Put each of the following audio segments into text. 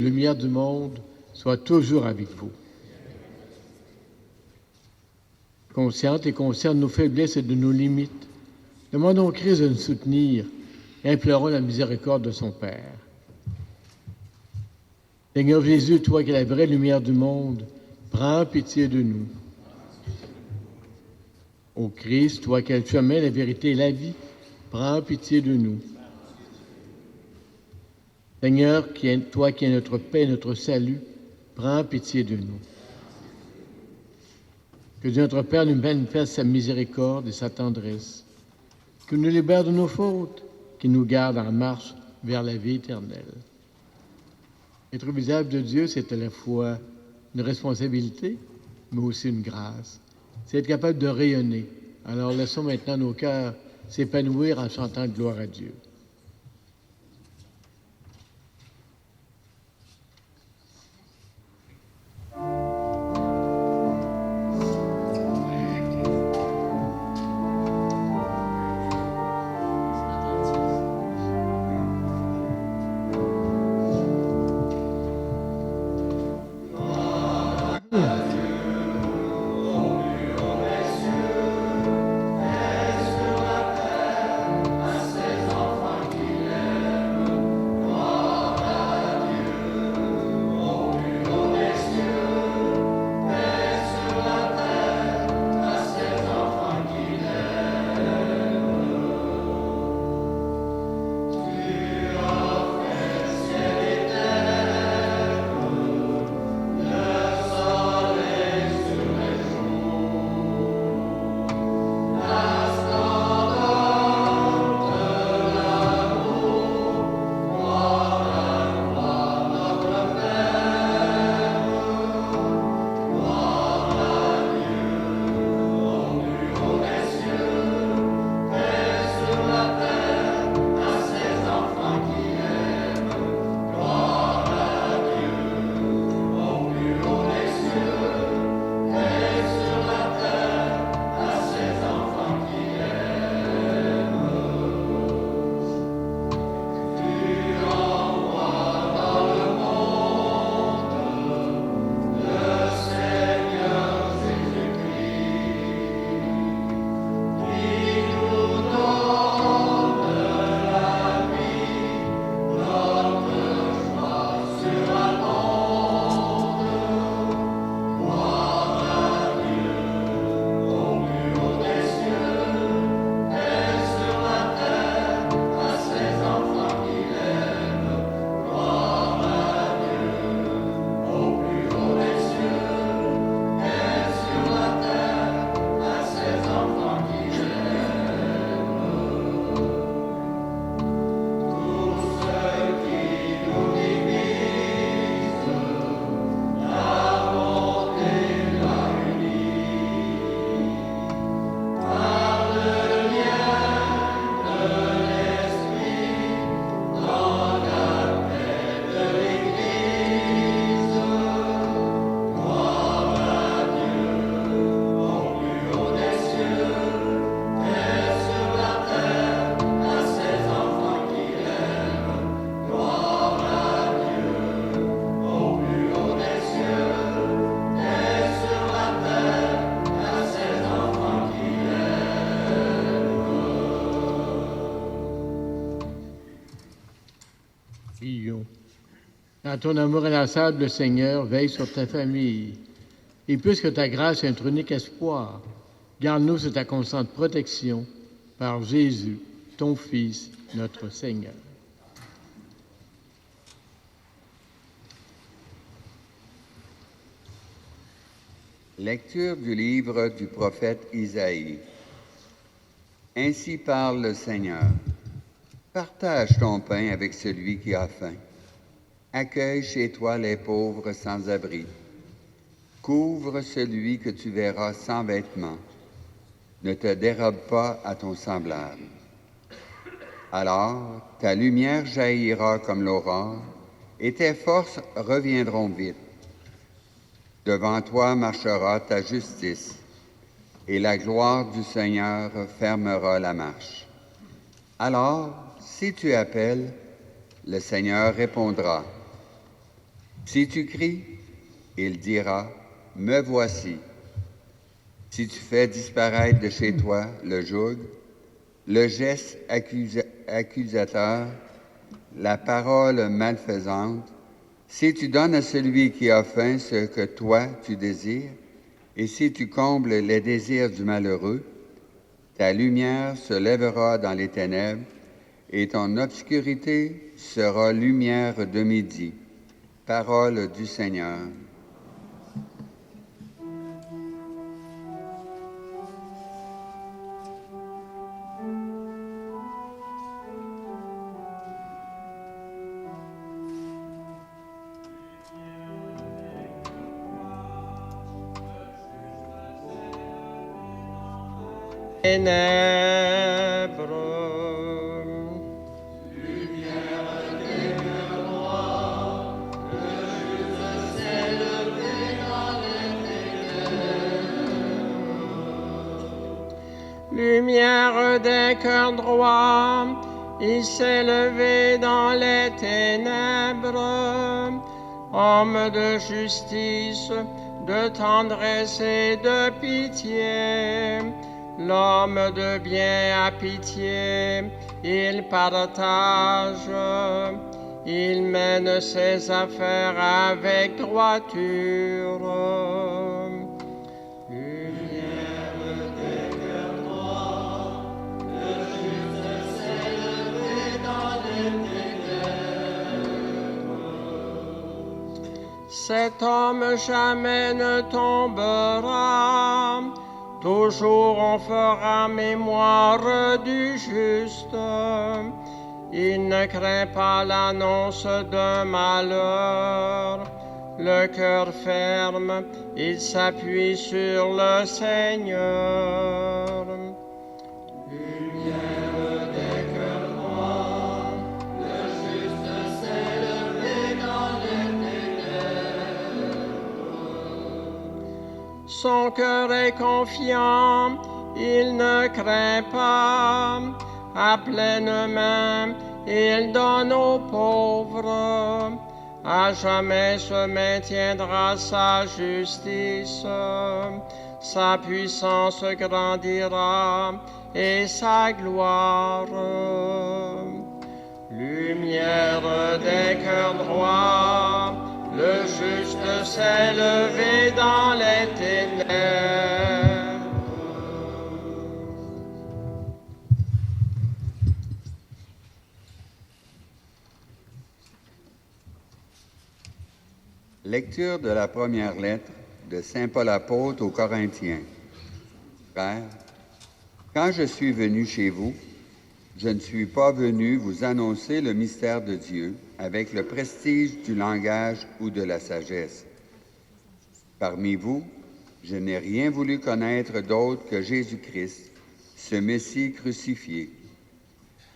lumière du monde soit toujours avec vous. Consciente et consciente de nos faiblesses et de nos limites, demandons au Christ de nous soutenir et implorons la miséricorde de son Père. Seigneur Jésus, toi qui es la vraie lumière du monde, prends pitié de nous. Ô Christ, toi qui es le chemin, la vérité et la vie, prends pitié de nous. Seigneur, toi qui es notre paix, notre salut, prends pitié de nous. Que Dieu notre Père nous manifeste sa miséricorde et sa tendresse, qu'il nous libère de nos fautes, qu'il nous garde en marche vers la vie éternelle. Être visage de Dieu, c'est à la fois une responsabilité, mais aussi une grâce. C'est être capable de rayonner. Alors laissons maintenant nos cœurs s'épanouir en chantant gloire à Dieu. Dans ton amour inlassable, Seigneur, veille sur ta famille. Et puisque ta grâce est notre unique espoir, garde-nous sous ta constante protection par Jésus, ton Fils, notre Seigneur. Lecture du livre du prophète Isaïe. Ainsi parle le Seigneur. Partage ton pain avec celui qui a faim. Accueille chez toi les pauvres sans abri. Couvre celui que tu verras sans vêtements. Ne te dérobe pas à ton semblable. Alors ta lumière jaillira comme l'aurore, et tes forces reviendront vite. Devant toi marchera ta justice, et la gloire du Seigneur fermera la marche. Alors, si tu appelles, le Seigneur répondra. Si tu cries, il dira, me voici. Si tu fais disparaître de chez toi le joug, le geste accusateur, la parole malfaisante, si tu donnes à celui qui a faim ce que toi tu désires, et si tu combles les désirs du malheureux, ta lumière se lèvera dans les ténèbres, et ton obscurité sera lumière de midi. Parole du Seigneur. Lumière des cœurs droits, il s'est levé dans les ténèbres. Homme de justice, de tendresse et de pitié, l'homme de bien a pitié, il partage, il mène ses affaires avec droiture. Cet homme jamais ne tombera, toujours on fera mémoire du juste. Il ne craint pas l'annonce d'un malheur, le cœur ferme, il s'appuie sur le Seigneur. Son cœur est confiant, il ne craint pas. À pleine main, il donne aux pauvres. À jamais se maintiendra sa justice. Sa puissance grandira et sa gloire. Lumière des cœurs droits, le juste s'est levé dans les ténèbres. Lecture de la première lettre de Saint Paul apôtre aux Corinthiens. Frères, quand je suis venu chez vous, je ne suis pas venu vous annoncer le mystère de Dieu avec le prestige du langage ou de la sagesse. Parmi vous, je n'ai rien voulu connaître d'autre que Jésus-Christ, ce Messie crucifié.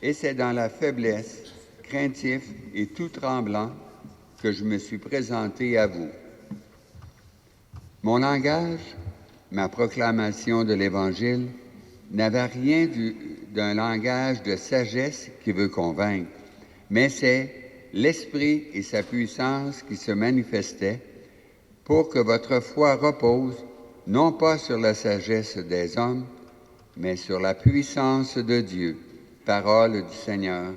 Et c'est dans la faiblesse, craintif et tout tremblant que je me suis présenté à vous. Mon langage, ma proclamation de l'Évangile, n'avait rien d'un langage de sagesse qui veut convaincre, mais c'est l'Esprit et sa puissance qui se manifestaient pour que votre foi repose non pas sur la sagesse des hommes, mais sur la puissance de Dieu. Parole du Seigneur.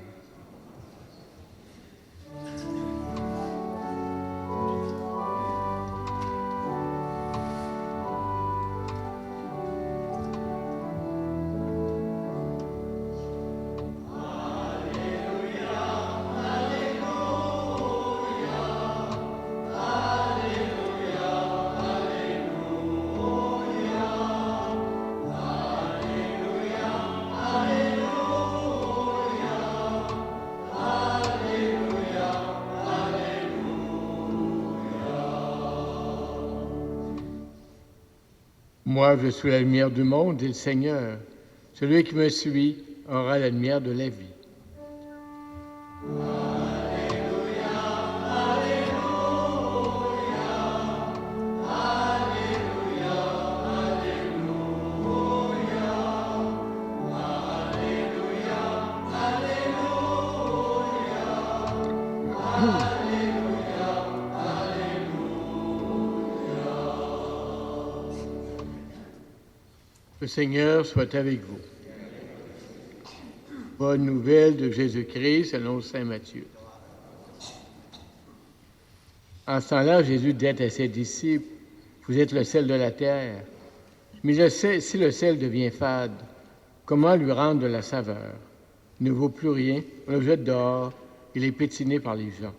Moi, je suis la lumière du monde, dit le Seigneur. Celui qui me suit aura la lumière de la vie. Le Seigneur soit avec vous. Bonne nouvelle de Jésus-Christ selon saint Matthieu. En ce temps-là, Jésus dit à ses disciples, « Vous êtes le sel de la terre. Mais si le sel devient fade, comment lui rendre de la saveur? Il ne vaut plus rien, on le jette dehors, il est pétiné par les gens.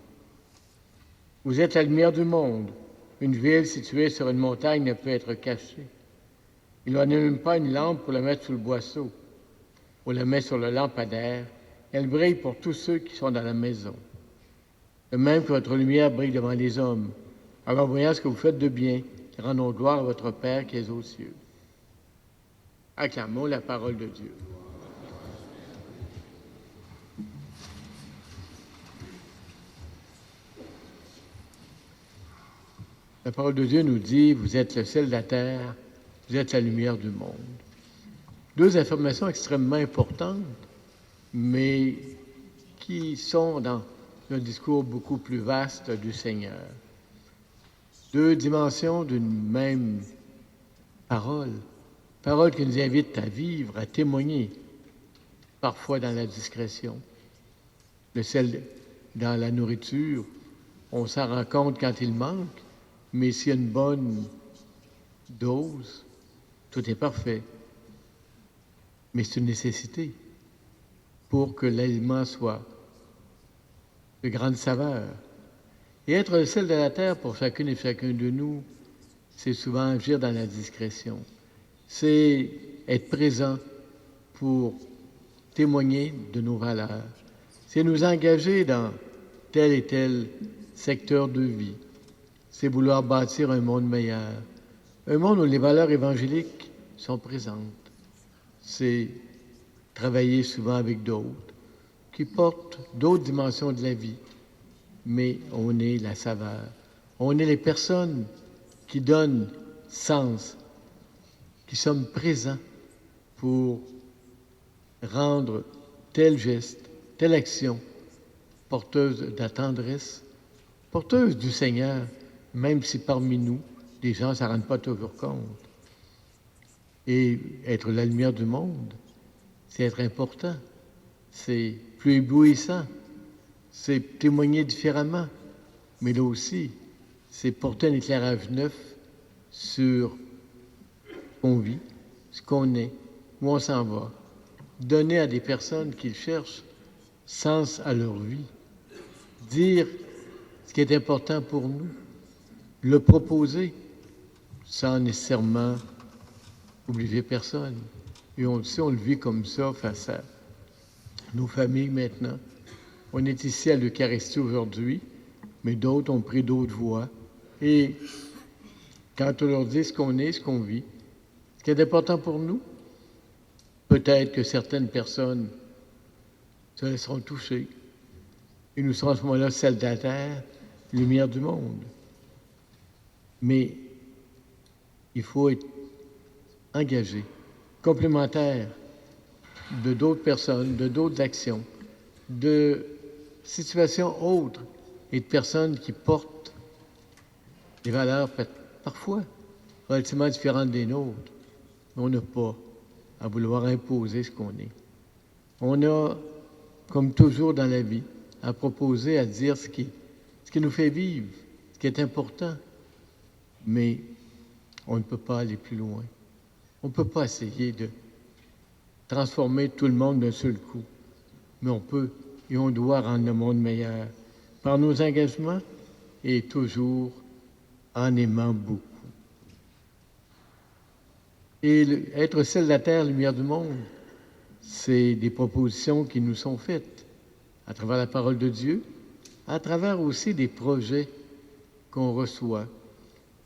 Vous êtes la lumière du monde. Une ville située sur une montagne ne peut être cachée. Il n'en a même pas une lampe pour la mettre sous le boisseau. On la met sur le lampadaire. Elle brille pour tous ceux qui sont dans la maison. De même que votre lumière brille devant les hommes. Alors voyant ce que vous faites de bien, rendons gloire à votre Père qui est aux cieux. » Acclamons la parole de Dieu. La parole de Dieu nous dit, vous êtes le sel de la terre, vous êtes la lumière du monde. Deux affirmations extrêmement importantes, mais qui sont dans un discours beaucoup plus vaste du Seigneur. Deux dimensions d'une même parole. Parole qui nous invite à vivre, à témoigner, parfois dans la discrétion. Le sel dans la nourriture, on s'en rend compte quand il manque, mais s'il y a une bonne dose, tout est parfait. Mais c'est une nécessité pour que l'aliment soit de grande saveur. Et être le sel de la terre pour chacune et chacun de nous, c'est souvent agir dans la discrétion. C'est être présent pour témoigner de nos valeurs. C'est nous engager dans tel et tel secteur de vie. C'est vouloir bâtir un monde meilleur. Un monde où les valeurs évangéliques sont présentes. C'est travailler souvent avec d'autres qui portent d'autres dimensions de la vie. Mais on est la saveur. On est les personnes qui donnent sens, qui sommes présents pour rendre tel geste, telle action porteuse de la tendresse, porteuse du Seigneur, même si parmi nous, les gens ne s'en rendent pas toujours compte. Et être la lumière du monde, c'est être important, c'est plus éblouissant, c'est témoigner différemment, mais là aussi, c'est porter un éclairage neuf sur ce qu'on vit, ce qu'on est, où on s'en va. Donner à des personnes qui cherchent sens à leur vie. Dire ce qui est important pour nous. Le proposer sans nécessairement obliger personne. Et on le vit comme ça face à nos familles maintenant. On est ici à l'Eucharistie aujourd'hui, mais d'autres ont pris d'autres voies. Et quand on leur dit ce qu'on est, ce qu'on vit, ce qui est important pour nous, peut-être que certaines personnes se laisseront toucher. Et nous serons à ce moment-là celle de la terre, lumière du monde. Mais il faut être engagé, complémentaire de d'autres personnes, de d'autres actions, de situations autres et de personnes qui portent des valeurs parfois relativement différentes des nôtres. On n'a pas à vouloir imposer ce qu'on est. On a, comme toujours dans la vie, à proposer, à dire ce qui nous fait vivre, ce qui est important. Mais on ne peut pas aller plus loin. On ne peut pas essayer de transformer tout le monde d'un seul coup. Mais on peut et on doit rendre le monde meilleur par nos engagements et toujours en aimant beaucoup. Et être sel de la terre, lumière du monde, c'est des propositions qui nous sont faites à travers la parole de Dieu, à travers aussi des projets qu'on reçoit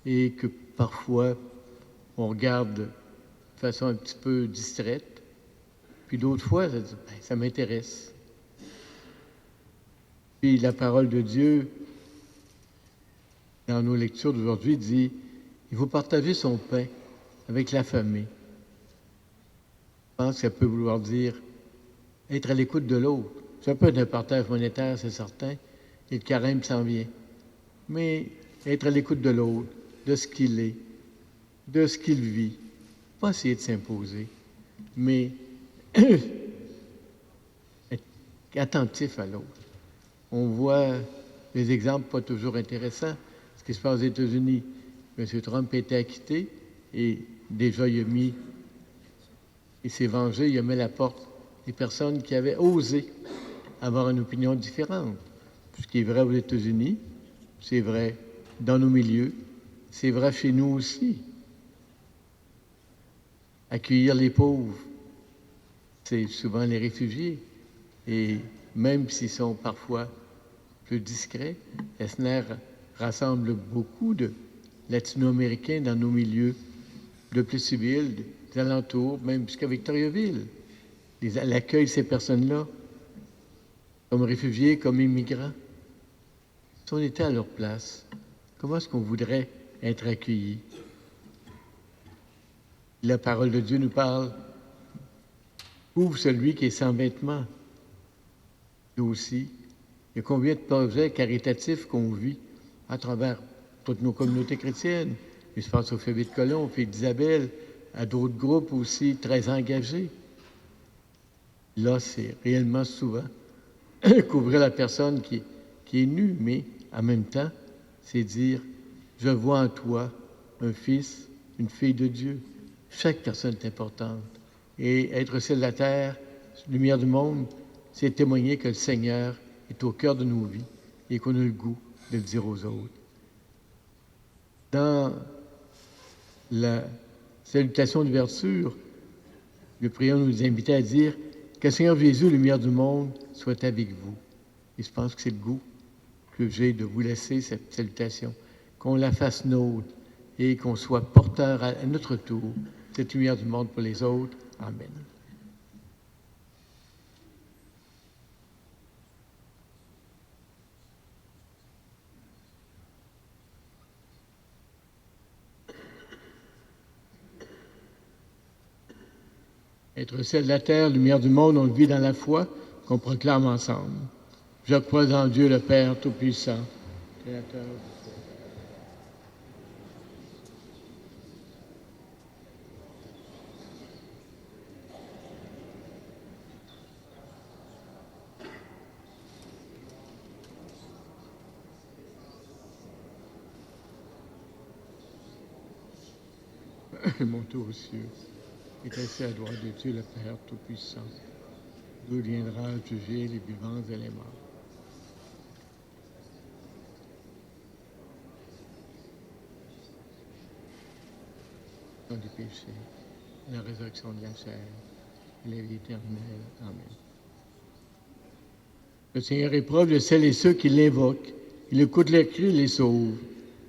et que parfois on regarde de façon un petit peu distraite, puis d'autres fois, ça m'intéresse. Puis la parole de Dieu, dans nos lectures d'aujourd'hui, dit « Il faut partager son pain avec la famille. » Je pense que ça peut vouloir dire être à l'écoute de l'autre. Ça peut être un partage monétaire, c'est certain, et le carême s'en vient. Mais être à l'écoute de l'autre, de ce qu'il est, de ce qu'il vit, pas essayer de s'imposer, mais être attentif à l'autre. On voit des exemples pas toujours intéressants. Ce qui se passe aux États-Unis, M. Trump a été acquitté et déjà il s'est vengé, il a mis à la porte des personnes qui avaient osé avoir une opinion différente. Ce qui est vrai aux États-Unis, c'est vrai dans nos milieux, c'est vrai chez nous aussi. Accueillir les pauvres, c'est souvent les réfugiés. Et même s'ils sont parfois plus discrets, Esner rassemble beaucoup de latino-américains dans nos milieux de plus civils, des alentours, même jusqu'à Victoriaville. L'accueil de ces personnes-là, comme réfugiés, comme immigrants, si on était à leur place, comment est-ce qu'on voudrait être accueillis? La parole de Dieu nous parle, ouvre celui qui est sans vêtements. Nous aussi, il y a combien de projets caritatifs qu'on vit à travers toutes nos communautés chrétiennes. Je pense aux Filles de Colomb, aux Filles d'Isabelle, à d'autres groupes aussi très engagés. Là, c'est réellement souvent couvrir la personne qui est nue, mais en même temps, c'est dire, je vois en toi un fils, une fille de Dieu. Chaque personne est importante. Et être célibataire, lumière du monde, c'est témoigner que le Seigneur est au cœur de nos vies et qu'on a le goût de le dire aux autres. Dans la salutation d'ouverture, le prieur nous invitait à dire que le Seigneur Jésus, lumière du monde, soit avec vous. Et je pense que c'est le goût que j'ai de vous laisser cette salutation, qu'on la fasse nôtre et qu'on soit porteur à notre tour, cette lumière du monde pour les autres. Amen. Être celle de la terre, lumière du monde, on le vit dans la foi qu'on proclame ensemble. Je crois en Dieu le Père Tout-Puissant, Créateur. Montez aux cieux, est assis à la droite de Dieu le Père Tout-Puissant, d'où viendra juger les vivants et les morts. Des péchés, la résurrection de la chair, la vie éternelle. Amen. Le Seigneur est proche de celles et ceux qui l'invoquent. Il écoute leurs cris et les sauve.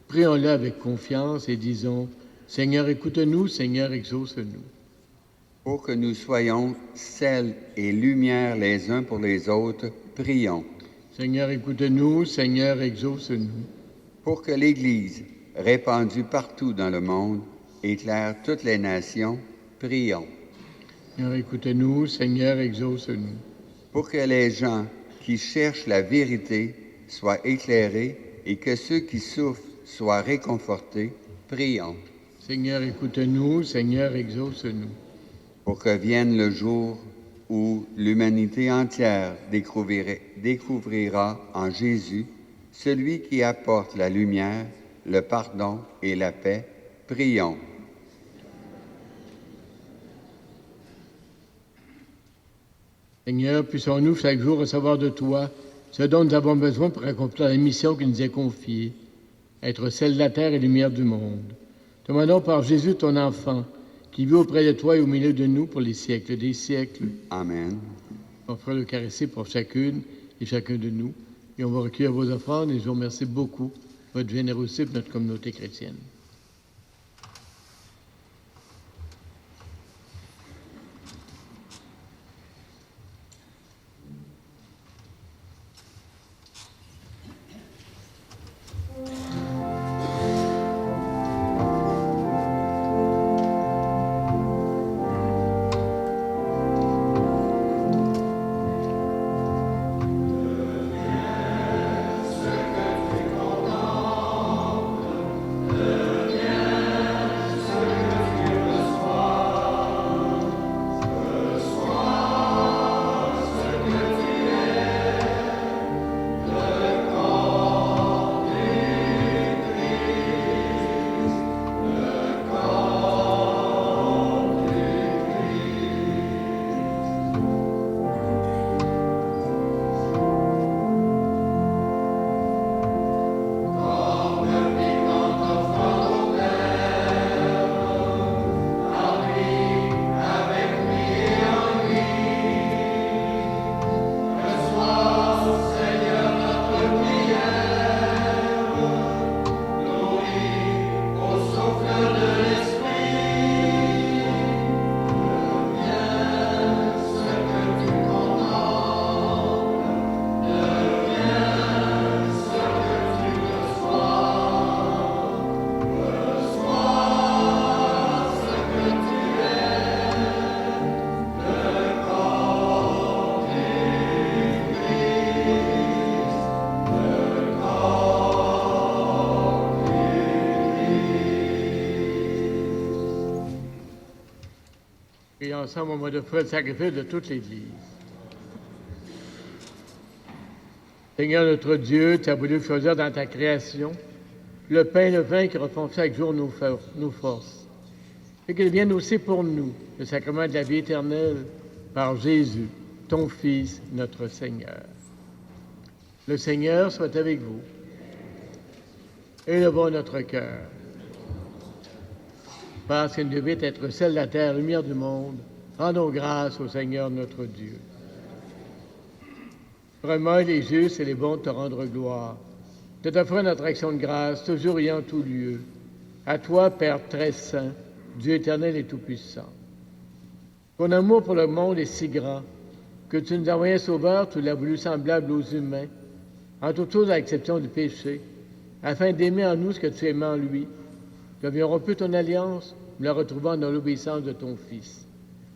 Prions-le avec confiance et disons, Seigneur, écoute-nous, Seigneur, exauce-nous. Pour que nous soyons sel et lumière les uns pour les autres, prions. Seigneur, écoute-nous, Seigneur, exauce-nous. Pour que l'Église, répandue partout dans le monde, éclaire toutes les nations, prions. Seigneur, écoute-nous, Seigneur, exauce-nous. Pour que les gens qui cherchent la vérité soient éclairés et que ceux qui souffrent soient réconfortés, prions. Seigneur, écoute-nous, Seigneur, exauce-nous. Pour que vienne le jour où l'humanité entière découvrira en Jésus celui qui apporte la lumière, le pardon et la paix, prions. Seigneur, puissons-nous chaque jour recevoir de toi ce dont nous avons besoin pour accomplir la mission qui nous est confiée, être celle de la terre et lumière du monde. Demandons par Jésus, ton enfant, qui vit auprès de toi et au milieu de nous pour les siècles des siècles. Amen. Offrez le caresser pour chacune et chacun de nous. Et on va recueillir vos offrandes et je vous remercie beaucoup de votre générosité pour notre communauté chrétienne. ensemble au moment de faire le sacrifice de toute l'Église. Seigneur notre Dieu, tu as voulu choisir dans ta création le pain et le vin qui refont chaque jour nos forces. Et qu'il vienne aussi pour nous le sacrement de la vie éternelle par Jésus, ton Fils, notre Seigneur. Le Seigneur soit avec vous. Élevons notre cœur. Parce qu'il devait être celle de la terre, lumière du monde, rendons grâce au Seigneur notre Dieu. Vraiment, il est juste et les bons de te rendre gloire, de t'offrir notre action de grâce, toujours et en tout lieu. À toi, Père très saint, Dieu éternel et tout-puissant. Ton amour pour le monde est si grand que tu nous as envoyé un sauveur, tu l'as voulu semblable aux humains, en toutes choses à l'exception du péché, afin d'aimer en nous ce que tu aimais en lui. Nous avions rompu ton alliance, nous la retrouvant dans l'obéissance de ton Fils.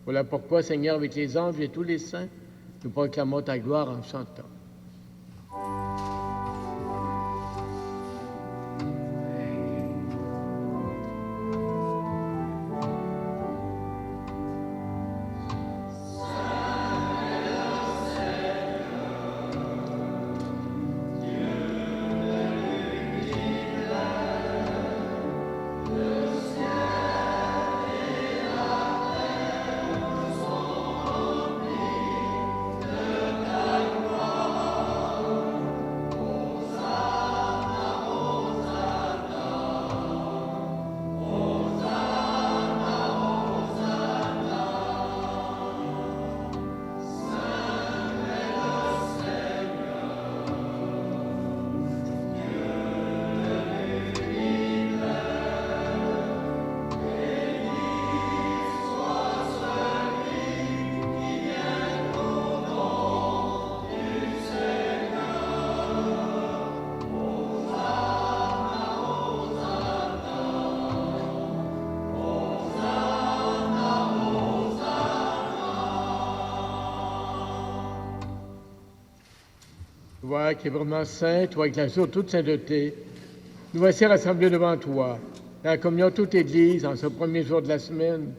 Voilà pourquoi, Seigneur, avec les anges et tous les saints, nous proclamons ta gloire en chantant. Toi qui es vraiment saint, toi qui l'assures toute sainteté, nous voici rassemblés devant toi, dans la communion de toute Église, en ce premier jour de la semaine.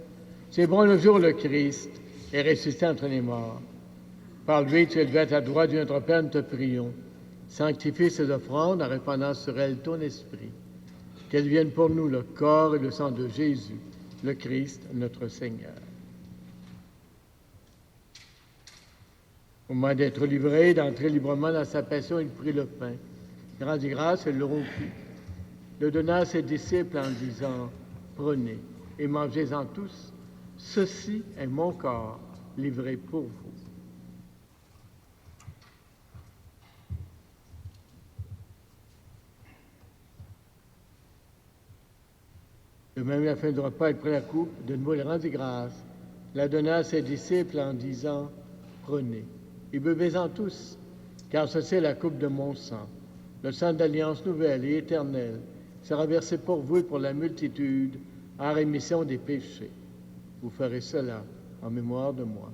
Célébrons le jour où le Christ est ressuscité entre les morts. Par lui, tu es levé à ta droite, Dieu notre Père, nous te prions. Sanctifie ces offrandes en répandant sur elles ton esprit. Qu'elles viennent pour nous le corps et le sang de Jésus, le Christ, notre Seigneur. Au moment d'être livré, d'entrer librement dans sa passion, il prit le pain. Il rendit grâce et le rompit. Le donna à ses disciples en disant, « Prenez et mangez-en tous. Ceci est mon corps livré pour vous. » De même, à la fin du repas, il prit la coupe, de nouveau il rendit grâce, la donna à ses disciples en disant, « Prenez et buvez-en tous, car ceci est la coupe de mon sang, le sang d'alliance nouvelle et éternelle, sera versé pour vous et pour la multitude en rémission des péchés. Vous ferez cela en mémoire de moi. »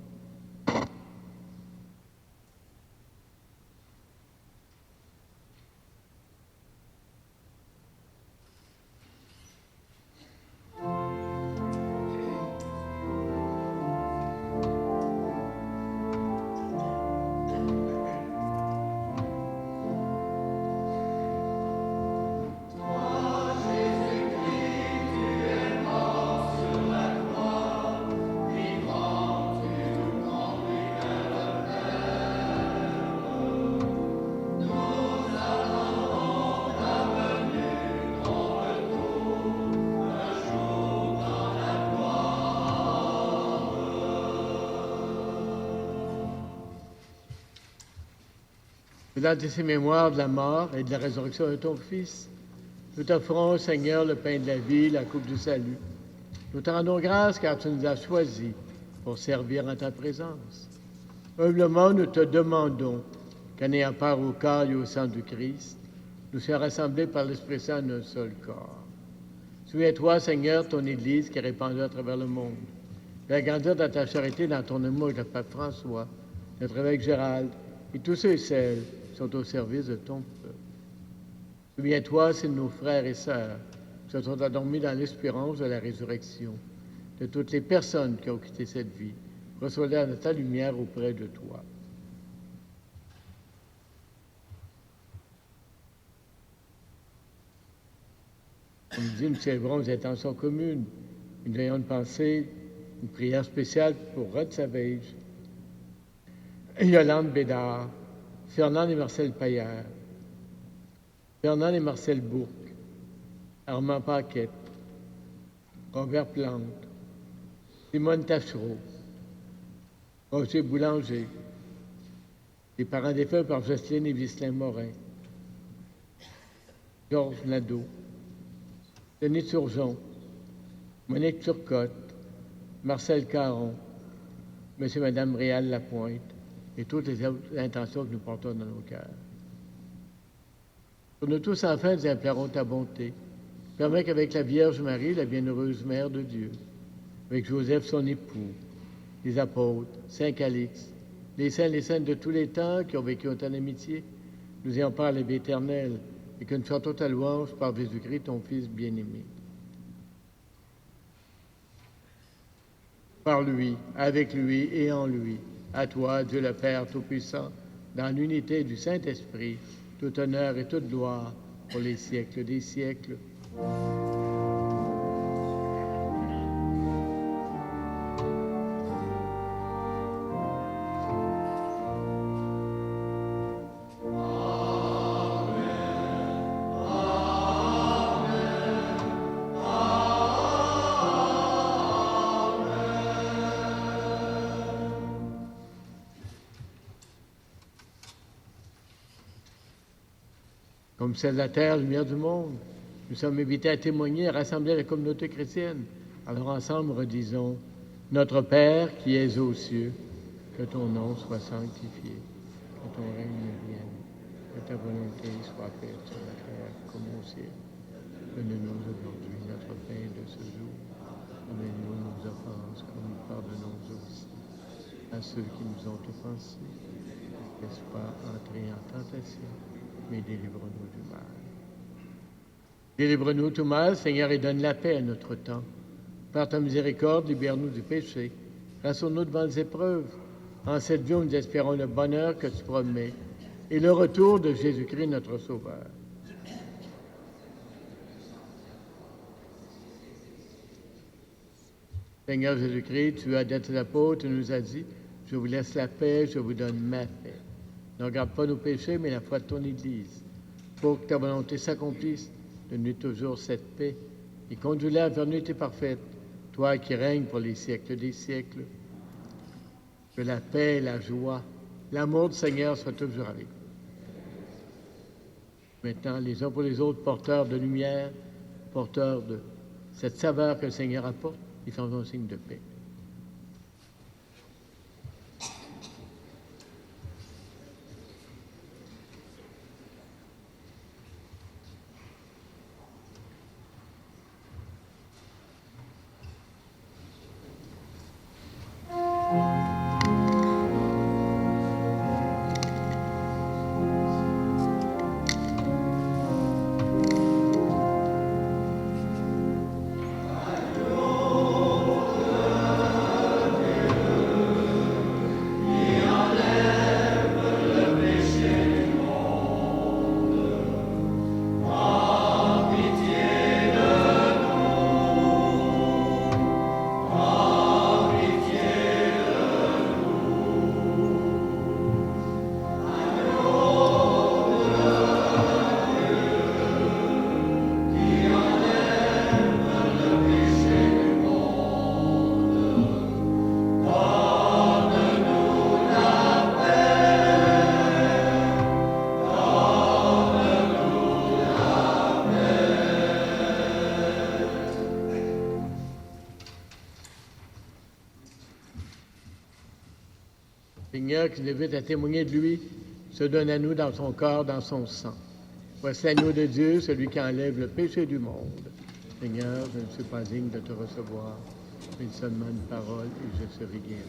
Dans ces mémoires de la mort et de la résurrection de ton Fils, nous t'offrons, Seigneur, le pain de la vie, la coupe du salut. Nous te rendons grâce car tu nous as choisis pour servir en ta présence. Humblement, nous te demandons qu'en ayant part au corps et au sang du Christ, nous soyons rassemblés par l'Esprit Saint en un seul corps. Souviens-toi, Seigneur, ton Église qui est répandue à travers le monde. Fais grandir dans ta charité, dans ton amour avec le pape François, notre évêque Gérald, et tous ceux et celles qui sont au service de ton peuple. Souviens-toi, c'est de nos frères et sœurs qui se sont endormis dans l'espérance de la résurrection. de toutes les personnes qui ont quitté cette vie. Reçois-les dans ta lumière auprès de toi. Comme dit, nous célébrons les intentions communes. Nous ayons une pensée, une prière spéciale pour Rod Savage, Yolande Bédard, Fernand et Marcel Paillard, Fernand et Marcel Bourque, Armand Paquette, Robert Plante, Simone Tachereau, Roger Boulanger, les parents défunts par Jocelyne et Ghislain Morin, Georges Nadeau, Denis Turgeon, Monique Turcotte, Marcel Caron, M. et Mme Réal Lapointe et toutes les autres intentions que nous portons dans nos cœurs. Pour nous tous, enfin, nous implorons ta bonté. Permets qu'avec la Vierge Marie, la bienheureuse Mère de Dieu, avec Joseph, son époux, les apôtres, Saint Calixte, les saints et les saintes de tous les temps qui ont vécu autant d'amitié, nous ayons part à la vie éternelle et que nous chantons ta louange par Jésus-Christ, ton Fils bien-aimé. Par lui, avec lui et en lui, à toi, Dieu le Père Tout-Puissant, dans l'unité du Saint-Esprit, tout honneur et toute gloire pour les siècles des siècles. Comme celle de la terre, lumière du monde, nous sommes invités à témoigner, à rassembler la communauté chrétienne. Alors ensemble, redisons, Notre Père qui es aux cieux, que ton nom soit sanctifié, que ton règne vienne, que ta volonté soit faite sur la terre comme au ciel. Donne-nous aujourd'hui notre pain de ce jour. Pardonne-nous nos offenses, comme nous pardonnons aussi à ceux qui nous ont offensés. Ne laisse pas entrer en tentation, mais délivre-nous du mal. Délivre-nous tout mal, Seigneur, et donne la paix à notre temps. Par ta miséricorde, libère-nous du péché. Rassure-nous devant les épreuves. En cette vie, nous espérons le bonheur que tu promets et le retour de Jésus-Christ, notre Sauveur. Seigneur Jésus-Christ, tu as dit à tes apôtres, tu nous as dit, je vous laisse la paix, je vous donne ma paix. Ne regarde pas nos péchés, mais la foi de ton Église. Pour que ta volonté s'accomplisse, donne-nous toujours cette paix et conduis-la vers l'unité parfaite, toi qui règnes pour les siècles des siècles. Que la paix, la joie, l'amour du Seigneur soient toujours avec vous. Maintenant, les uns pour les autres, porteurs de lumière, porteurs de cette saveur que le Seigneur apporte, ils font un signe de paix. Seigneur, qui nous invite à témoigner de lui, se donne à nous dans son corps, dans son sang. Voici l'agneau de Dieu, celui qui enlève le péché du monde. Seigneur, je ne suis pas digne de te recevoir, mais seulement une parole et je serai guéri.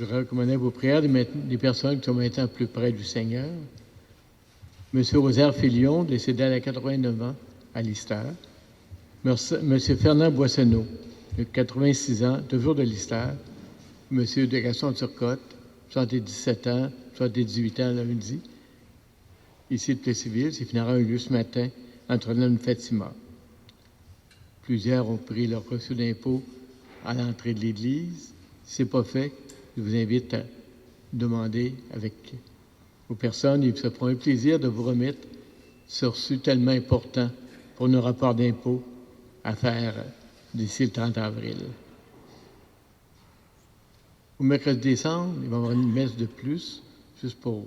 Je recommandais vos prières des personnes qui sont maintenant plus près du Seigneur. Monsieur Rosaire Filion, décédé à 89 ans à Lister. Monsieur Fernand Boissonneau, de 86 ans, toujours de Lister. Monsieur de Gaston-Turcotte, 77 ans, 78 ans lundi, ici de Plessisville. Ses funérailles ont eu lieu ce matin entre Notre-Dame et Fatima. Plusieurs ont pris leur reçu d'impôt à l'entrée de l'église. Si ce n'est pas fait, je vous invite à demander avec aux personnes. Ils se feront un plaisir de vous remettre ce reçu tellement important pour nos rapports d'impôt à faire d'ici le 30 avril. Au mercredi décembre, il va y avoir une messe de plus, juste pour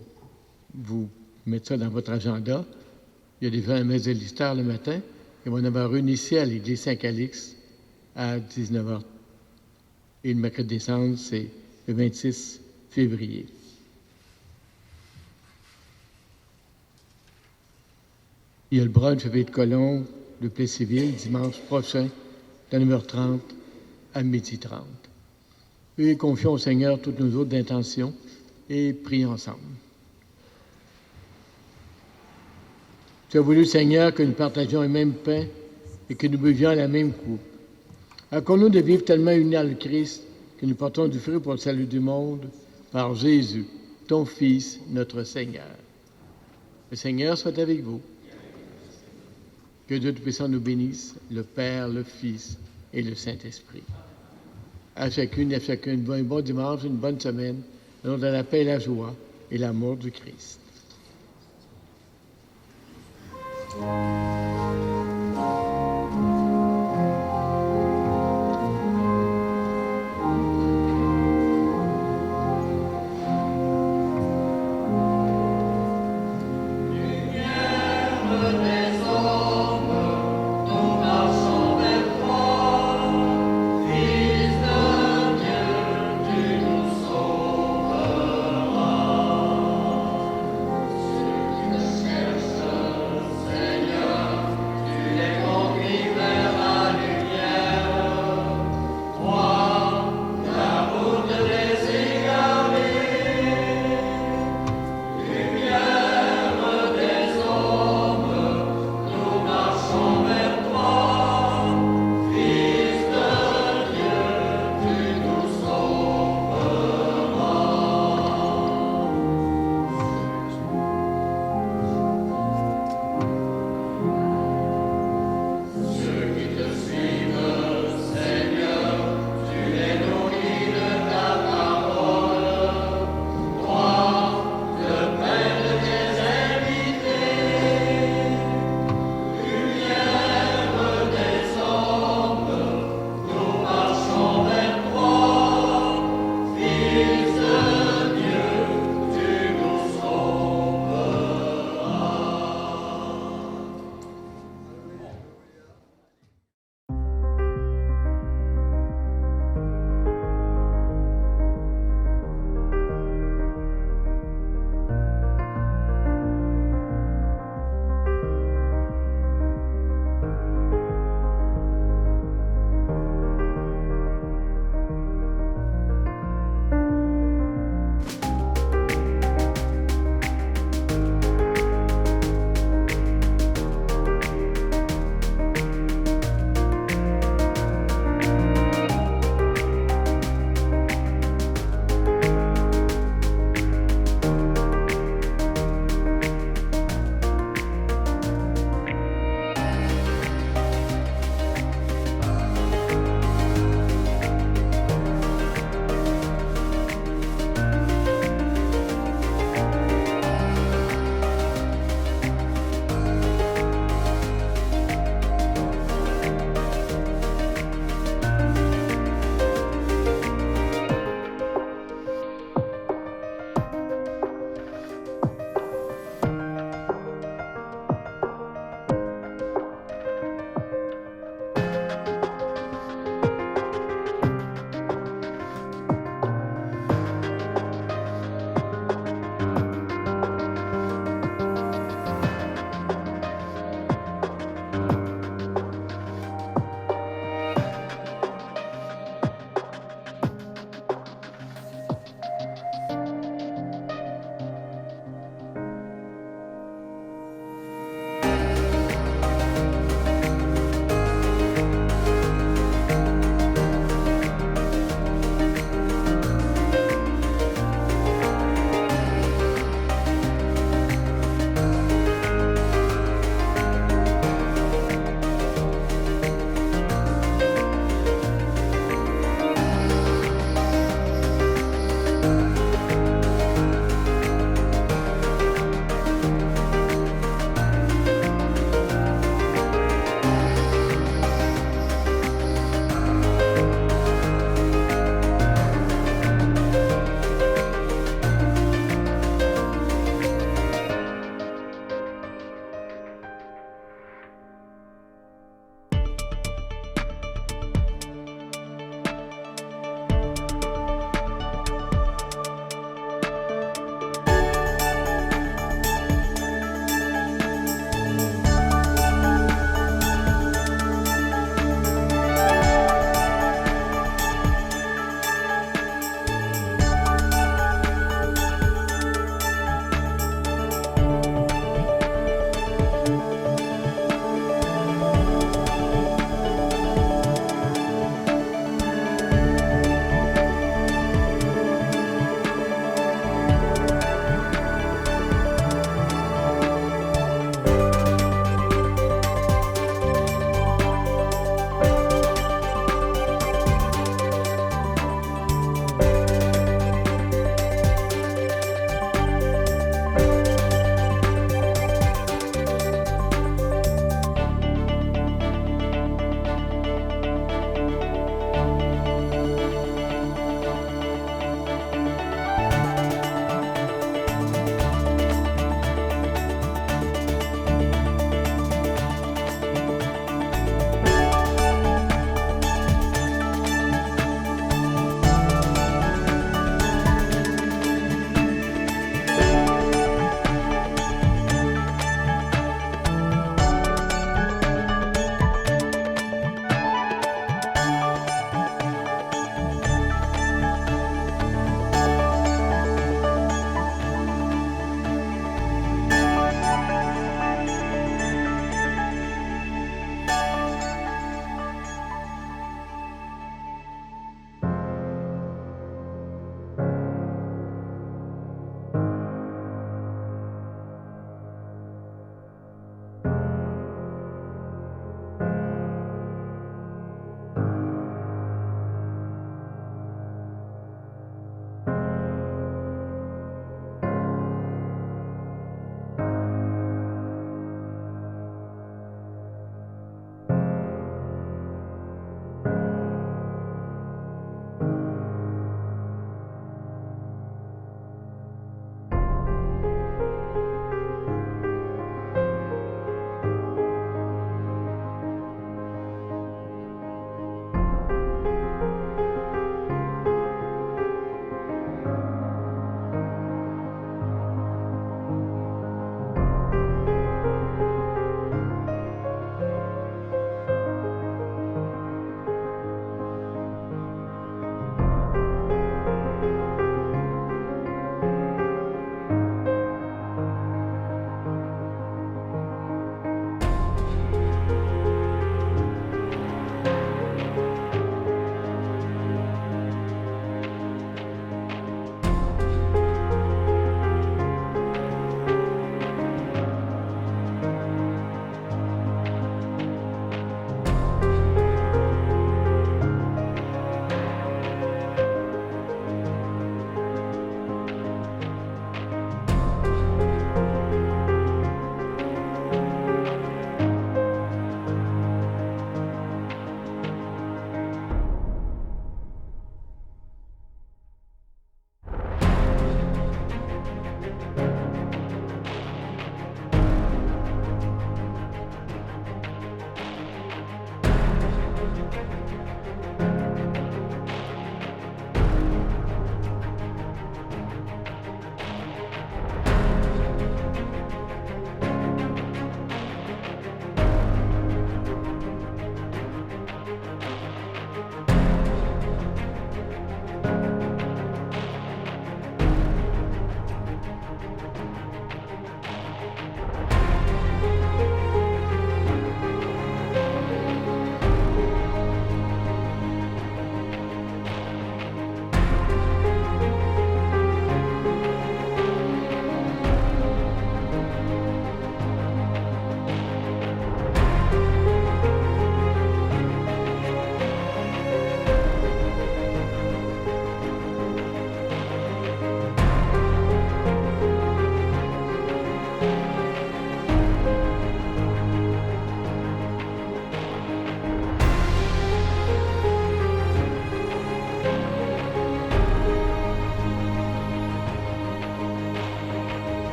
vous mettre ça dans votre agenda. Il y a déjà une messe de Lister le matin. Il va y en avoir une ici à l'église Saint-Calix à 19h. Et le mercredi décembre, c'est le 26 février. Il y a le brunch de Colomb de Plessisville dimanche prochain, de 9h30 à 12h30. Et confions au Seigneur toutes nos autres intentions et prions ensemble. Tu as voulu, Seigneur, que nous partagions le même pain et que nous buvions à la même coupe. Accorde-nous de vivre tellement unis à le Christ que nous portons du fruit pour le salut du monde par Jésus, ton Fils, notre Seigneur. Le Seigneur soit avec vous. Que Dieu Tout-Puissant nous bénisse, le Père, le Fils et le Saint-Esprit. À chacune et à chacun, un bon dimanche, une bonne semaine, au nom de la paix et la joie et l'amour du Christ. Lumière